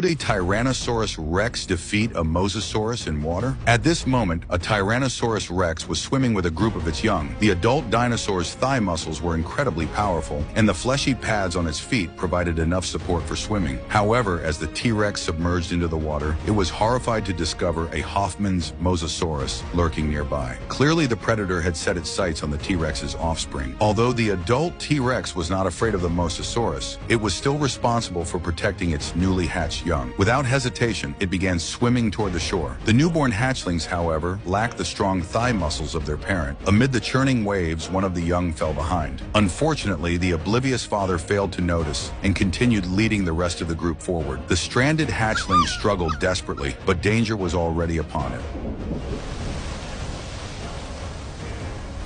Could a Tyrannosaurus Rex defeat a Mosasaurus in water? At this moment, a Tyrannosaurus Rex was swimming with a group of its young. The adult dinosaur's thigh muscles were incredibly powerful, and the fleshy pads on its feet provided enough support for swimming. However, as the T-Rex submerged into the water, it was horrified to discover a Hoffman's Mosasaurus lurking nearby. Clearly, the predator had set its sights on the T-Rex's offspring. Although the adult T-Rex was not afraid of the Mosasaurus, it was still responsible for protecting its newly hatched young. Without hesitation, it began swimming toward the shore. The newborn hatchlings, however, lacked the strong thigh muscles of their parent. Amid the churning waves, one of the young fell behind. Unfortunately, the oblivious father failed to notice and continued leading the rest of the group forward. The stranded hatchling struggled desperately, but danger was already upon it.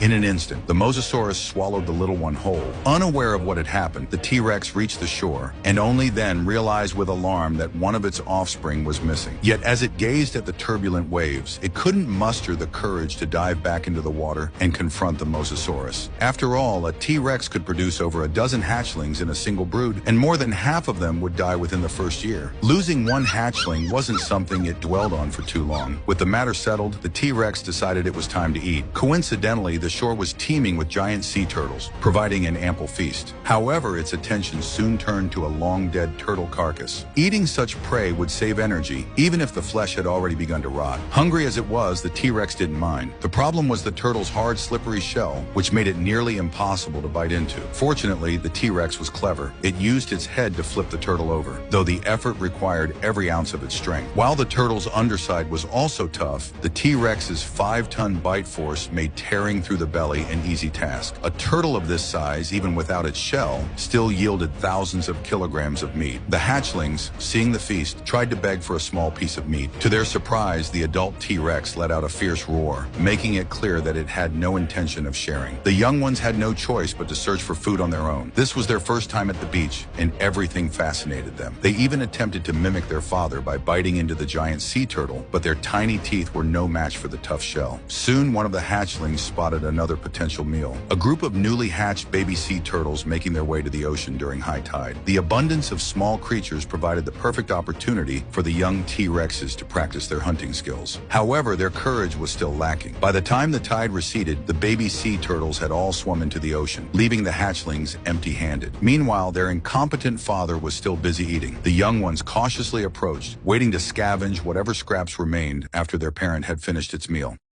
In an instant, the Mosasaurus swallowed the little one whole. Unaware of what had happened, the T-Rex reached the shore and only then realized with alarm that one of its offspring was missing. Yet as it gazed at the turbulent waves, it couldn't muster the courage to dive back into the water and confront the Mosasaurus. After all, a T-Rex could produce over a dozen hatchlings in a single brood, and more than half of them would die within the first year. Losing one hatchling wasn't something it dwelled on for too long. With the matter settled, the T-Rex decided it was time to eat. Coincidentally, the shore was teeming with giant sea turtles, providing an ample feast. However, its attention soon turned to a long-dead turtle carcass. Eating such prey would save energy, even if the flesh had already begun to rot. Hungry as it was, the T-Rex didn't mind. The problem was the turtle's hard, slippery shell, which made it nearly impossible to bite into. Fortunately, the T-Rex was clever. It used its head to flip the turtle over, though the effort required every ounce of its strength. While the turtle's underside was also tough, the T-Rex's 5-ton bite force made tearing through the belly an easy task. A turtle of this size, even without its shell, still yielded thousands of kilograms of meat. The hatchlings, seeing the feast, tried to beg for a small piece of meat. To their surprise, the adult T-Rex let out a fierce roar, making it clear that it had no intention of sharing. The young ones had no choice but to search for food on their own. This was their first time at the beach, and everything fascinated them. They even attempted to mimic their father by biting into the giant sea turtle, but their tiny teeth were no match for the tough shell. Soon, one of the hatchlings spotted another potential meal. A group of newly hatched baby sea turtles making their way to the ocean during high tide. The abundance of small creatures provided the perfect opportunity for the young T-Rexes to practice their hunting skills. However, their courage was still lacking. By the time the tide receded, the baby sea turtles had all swum into the ocean, leaving the hatchlings empty-handed. Meanwhile, their incompetent father was still busy eating. The young ones cautiously approached, waiting to scavenge whatever scraps remained after their parent had finished its meal.